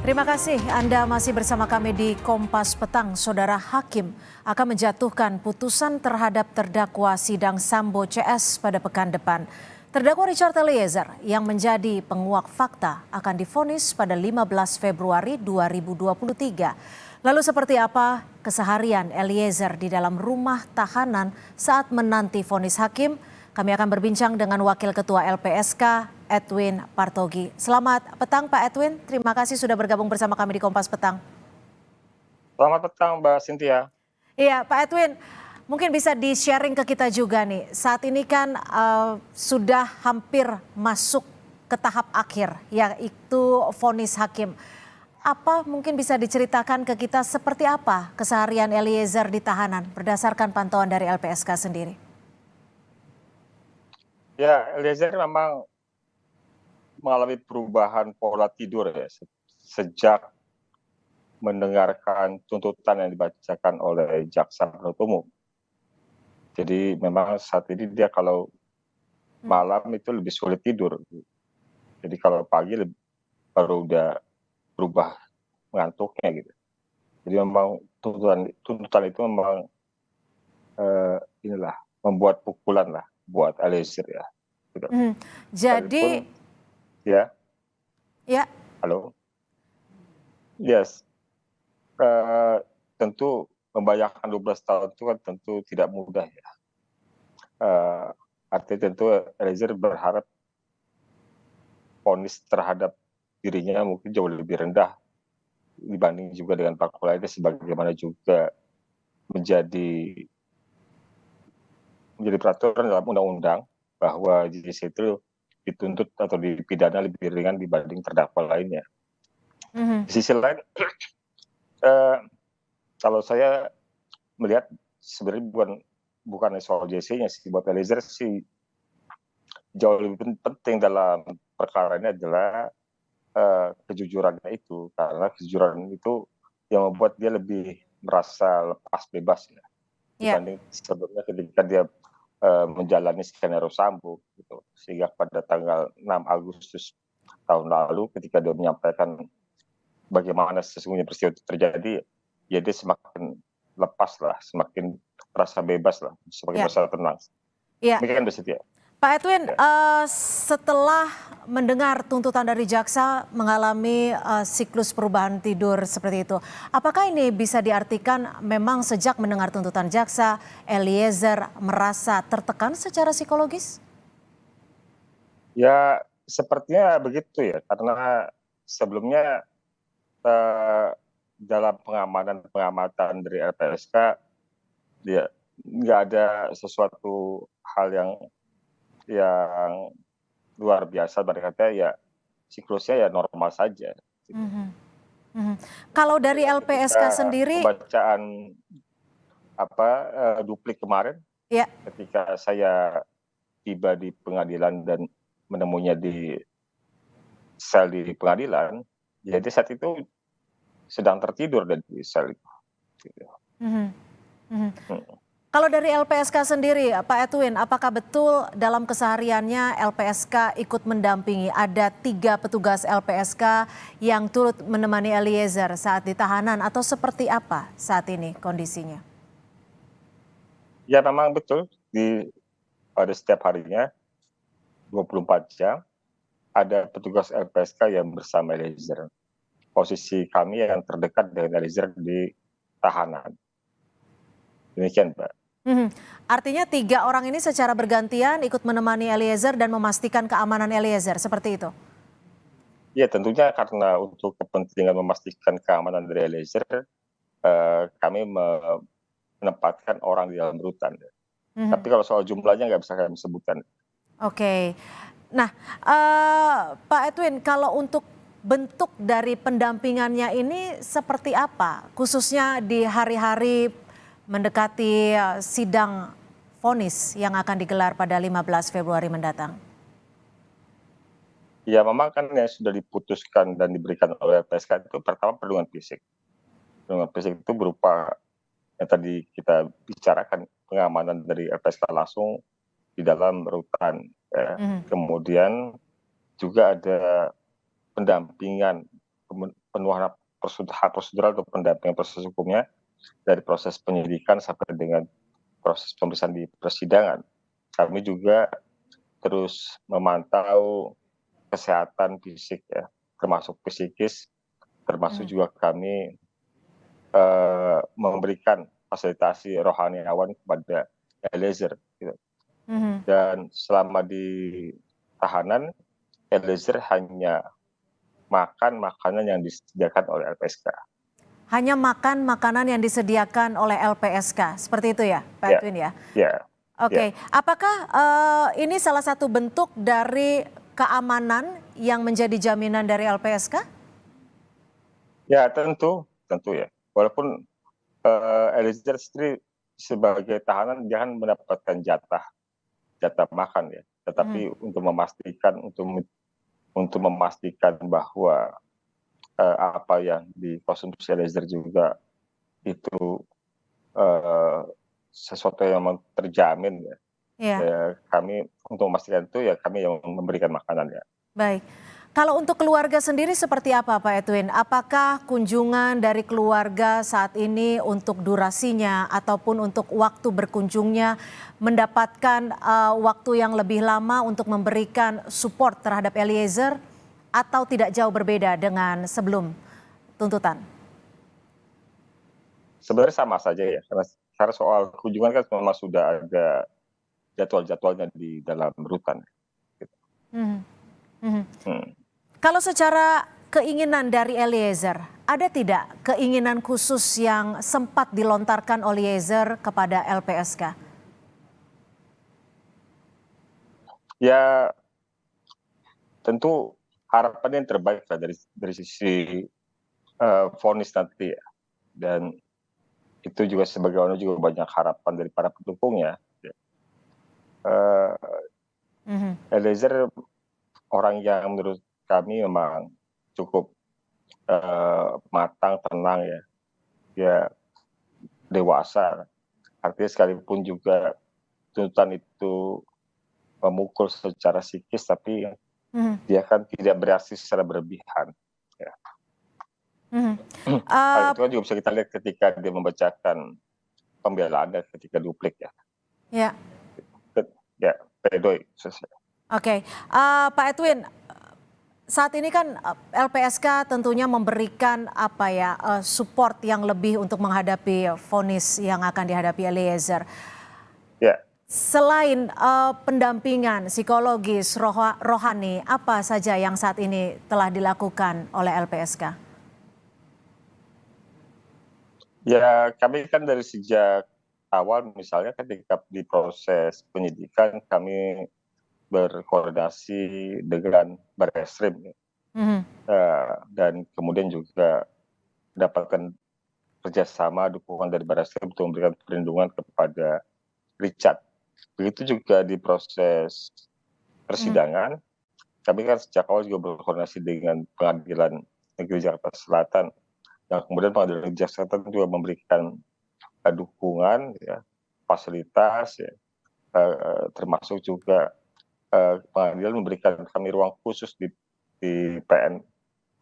Terima kasih Anda masih bersama kami di Kompas Petang. Saudara hakim akan menjatuhkan putusan terhadap terdakwa sidang Sambo CS pada pekan depan. Terdakwa Richard Eliezer yang menjadi penguak fakta akan divonis pada 15 Februari 2023. Lalu seperti apa keseharian Eliezer di dalam rumah tahanan saat menanti vonis hakim? Kami akan berbincang dengan Wakil Ketua LPSK, Edwin Partogi. Selamat petang Pak Edwin, terima kasih sudah bergabung bersama kami di Kompas Petang. Selamat petang Mbak Cynthia. Iya Pak Edwin, mungkin bisa di-sharing ke kita juga nih. Saat ini kan sudah hampir masuk ke tahap akhir, yaitu vonis hakim. Apa mungkin bisa diceritakan ke kita seperti apa keseharian Eliezer di tahanan berdasarkan pantauan dari LPSK sendiri? Ya, Eliezer memang mengalami perubahan pola tidur ya sejak mendengarkan tuntutan yang dibacakan oleh jaksa penuntut umum. Jadi memang saat ini dia kalau malam itu lebih sulit tidur. Jadi kalau pagi baru udah berubah mengantuknya gitu. Jadi memang tuntutan itu memang inilah membuat pukulan lah buat Eliezer ya. Gitu. Jadi ya. Ya. Halo. Yes. Tentu membayangkan 12 tahun itu kan tentu tidak mudah ya. Artinya tentu Eliezer berharap vonis terhadap dirinya mungkin jauh lebih rendah dibanding juga dengan pelaku lainnya, sebagaimana juga menjadi peraturan dalam undang-undang bahwa JC itu dituntut atau dipidana lebih ringan dibanding terdakwa lainnya. Di sisi lain, kalau saya melihat sebenarnya bukan soal JC-nya sih, buat Eliezer sih jauh lebih penting dalam perkara ini adalah kejujurannya itu, karena kejujuran itu yang membuat dia lebih merasa lepas bebas ya, dibanding sebelumnya ketika dia menjalani skenario Sambo gitu. Sehingga pada tanggal 6 Agustus tahun lalu ketika dia menyampaikan bagaimana sesungguhnya peristiwa itu terjadi, ya dia semakin lepas lah, semakin merasa bebas lah, semakin merasa tenang. Demikian Mbak Setia. Pak Edwin, setelah mendengar tuntutan dari jaksa mengalami siklus perubahan tidur seperti itu, apakah ini bisa diartikan memang sejak mendengar tuntutan jaksa, Eliezer merasa tertekan secara psikologis? Ya, sepertinya begitu ya, karena sebelumnya dalam pengamatan dari LPSK, dia nggak ada sesuatu hal yang luar biasa, berarti ya siklusnya ya normal saja. Kalau dari LPSK sendiri, pembacaan duplik kemarin, ketika saya tiba di pengadilan dan menemunya di sel di pengadilan, jadi saat itu sedang tertidur di sel itu. Kalau dari LPSK sendiri, Pak Edwin, apakah betul dalam kesehariannya LPSK ikut mendampingi? Ada 3 petugas LPSK yang turut menemani Eliezer saat ditahanan atau seperti apa saat ini kondisinya? Ya memang betul, pada setiap harinya 24 jam ada petugas LPSK yang bersama Eliezer. Posisi kami yang terdekat dengan Eliezer di tahanan. Demikian, Pak. Artinya 3 orang ini secara bergantian ikut menemani Eliezer dan memastikan keamanan Eliezer, seperti itu? Ya tentunya karena untuk kepentingan memastikan keamanan dari Eliezer, kami menempatkan orang di dalam rutan. Tapi kalau soal jumlahnya nggak bisa kami sebutkan. Oke. Nah, Pak Edwin, kalau untuk bentuk dari pendampingannya ini seperti apa? Khususnya di hari-hari mendekati sidang vonis yang akan digelar pada 15 Februari mendatang. Ya memang kan yang sudah diputuskan dan diberikan oleh LPSK itu pertama perlindungan fisik. Perlindungan fisik itu berupa yang tadi kita bicarakan, pengamanan dari LPSK langsung di dalam rutan. Ya. Kemudian juga ada pendampingan pemenuhan hak prosedural atau pendampingan proses hukumnya dari proses penyidikan sampai dengan proses pemeriksaan di persidangan. Kami juga terus memantau kesehatan fisik ya, termasuk psikis, termasuk juga kami memberikan fasilitasi rohaniawan kepada Eliezer. Gitu. Dan selama di tahanan, Eliezer hanya makan makanan yang disediakan oleh LPSK. Hanya makan makanan yang disediakan oleh LPSK, seperti itu ya, Pak Edwin ya? Ya. Oke, apakah ini salah satu bentuk dari keamanan yang menjadi jaminan dari LPSK? Ya tentu ya. Walaupun Eliezer sendiri sebagai tahanan jangan mendapatkan jatah makan ya, tetapi untuk memastikan bahwa apa yang dikonsumsi Eliezer juga itu sesuatu yang memang terjamin ya. Iya. Kami untuk memastikan itu ya kami yang memberikan makanan ya. Baik. Kalau untuk keluarga sendiri seperti apa Pak Edwin? Apakah kunjungan dari keluarga saat ini untuk durasinya ataupun untuk waktu berkunjungnya mendapatkan waktu yang lebih lama untuk memberikan support terhadap Eliezer atau tidak jauh berbeda dengan sebelum tuntutan? Sebenarnya sama saja ya, karena soal kunjungan kan memang sudah ada jadwal-jadwalnya di dalam rutan. Kalau secara keinginan dari Eliezer, ada tidak keinginan khusus yang sempat dilontarkan oleh Eliezer kepada LPSK? Ya tentu harapan yang terbaik lah dari sisi vonis nanti ya. Dan itu juga sebagai orang juga banyak harapan dari para pendukungnya. Eliezer orang yang menurut kami memang cukup matang, tenang ya, dia dewasa. Artinya sekalipun juga tuntutan itu memukul secara psikis, tapi dia kan tidak bereaksi secara berlebihan. Ya. Hal itu kan juga bisa kita lihat ketika dia membacakan pembelaannya ketika duplik ya. Ya. Ya, pledoi. Oke, Pak Edwin, saat ini kan LPSK tentunya memberikan support yang lebih untuk menghadapi vonis yang akan dihadapi Eliezer. Ya. Selain pendampingan psikologis, rohani, apa saja yang saat ini telah dilakukan oleh LPSK? Ya, kami kan dari sejak awal misalnya ketika di proses penyidikan kami berkoordinasi dengan Barreskrim dan kemudian juga mendapatkan kerjasama dukungan dari Barreskrim untuk memberikan perlindungan kepada Richard. Begitu juga di proses persidangan, kami kan sejak awal juga berkoordinasi dengan Pengadilan Negeri Jakarta Selatan, yang kemudian Pengadilan Negeri Jakarta Selatan juga memberikan dukungan, ya, fasilitas, ya, termasuk juga pengadilan memberikan kami ruang khusus di PN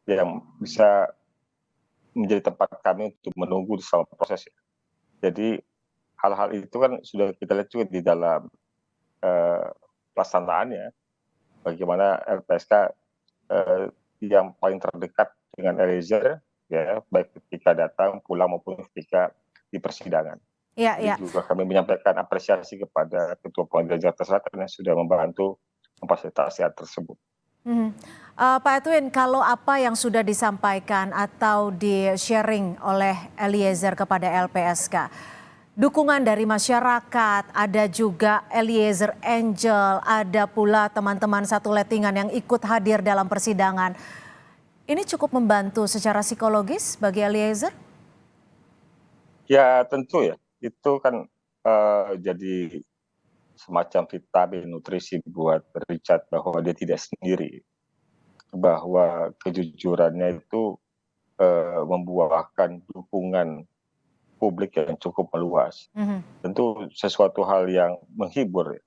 yang bisa menjadi tempat kami untuk menunggu selama proses. Ya. Jadi hal-hal itu kan sudah kita lihat juga di dalam pelaksanaannya, bagaimana LPSK yang paling terdekat dengan Eliezer, ya, baik ketika datang, pulang maupun ketika di persidangan. Ya, ya. Juga kami menyampaikan apresiasi kepada Ketua Pengadilan Jakarta Selatan yang sudah membantu memfasilitasi hal tersebut. Pak Edwin, kalau apa yang sudah disampaikan atau di-sharing oleh Eliezer kepada LPSK, dukungan dari masyarakat, ada juga Eliezer Angel, ada pula teman-teman satu lettingan yang ikut hadir dalam persidangan. Ini cukup membantu secara psikologis bagi Eliezer? Ya tentu ya, itu kan jadi semacam vitamin nutrisi buat Richard bahwa dia tidak sendiri, bahwa kejujurannya itu membuahkan dukungan publik yang cukup meluas. Tentu sesuatu hal yang menghibur ya.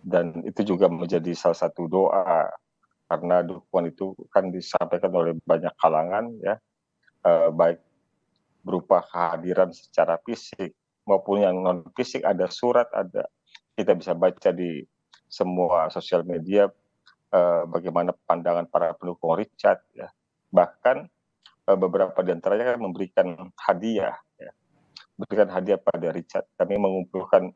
Dan itu juga menjadi salah satu doa karena dukungan itu kan disampaikan oleh banyak kalangan ya, baik berupa kehadiran secara fisik maupun yang non fisik, ada surat, ada kita bisa baca di semua sosial media bagaimana pandangan para pendukung Richard ya. Bahkan beberapa di antaranya kan memberikan hadiah ya, memberikan hadiah pada Richard. Kami mengumpulkan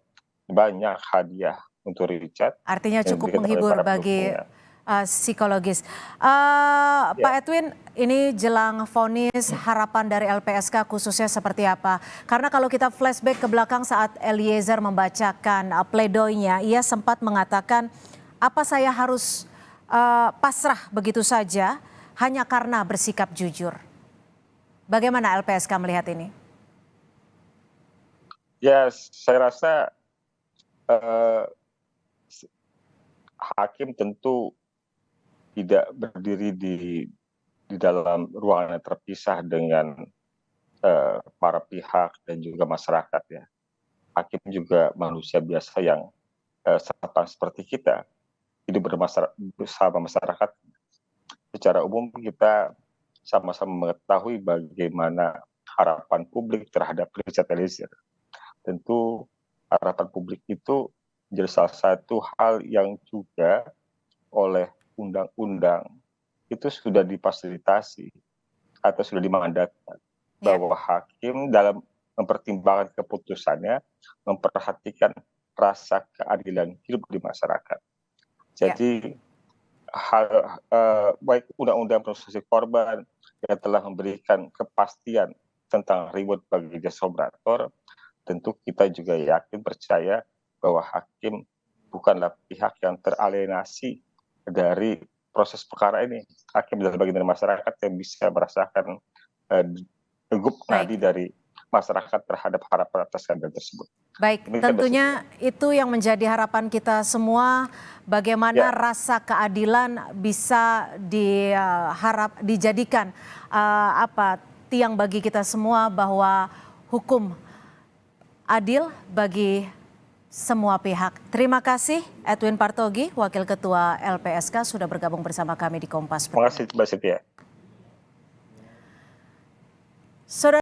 banyak hadiah untuk Richard Artinya yang cukup diberikan oleh menghibur para bagi pendukungnya. psikologis. Pak Ya, Edwin, ini jelang vonis harapan dari LPSK khususnya seperti apa? Karena kalau kita flashback ke belakang saat Eliezer membacakan pledoinya, ia sempat mengatakan, apa saya harus pasrah begitu saja hanya karena bersikap jujur? Bagaimana LPSK melihat ini? ya saya rasa eh, hakim tentu tidak berdiri di dalam ruangan yang terpisah dengan para pihak dan juga masyarakat ya. Hakim juga manusia biasa yang sama seperti kita, hidup bersama masyarakat. Secara umum kita sama-sama mengetahui bagaimana harapan publik terhadap Richard Eliezer. Tentu harapan publik itu menjadi salah satu hal yang juga oleh undang-undang itu sudah difasilitasi atau sudah dimandatkan Ya, bahwa hakim dalam mempertimbangkan keputusannya memperhatikan rasa keadilan hidup di masyarakat. ya. Jadi baik undang-undang proses korban yang telah memberikan kepastian tentang reward bagi justice collaborator, tentu kita juga yakin percaya bahwa hakim bukanlah pihak yang teralienasi dari proses perkara ini. Hakim adalah bagian dari masyarakat yang bisa merasakan degup Baik. nadi dari masyarakat terhadap harapan atas keadilan tersebut. Baik, Demikian Mbak Cynthia. tentunya itu yang menjadi harapan kita semua, bagaimana Ya, rasa keadilan bisa dijadikan tiang bagi kita semua bahwa hukum adil bagi semua pihak. Terima kasih Edwin Partogi, Wakil Ketua LPSK sudah bergabung bersama kami di Kompas terima Petang. kasih Mbak Cynthia. Saudara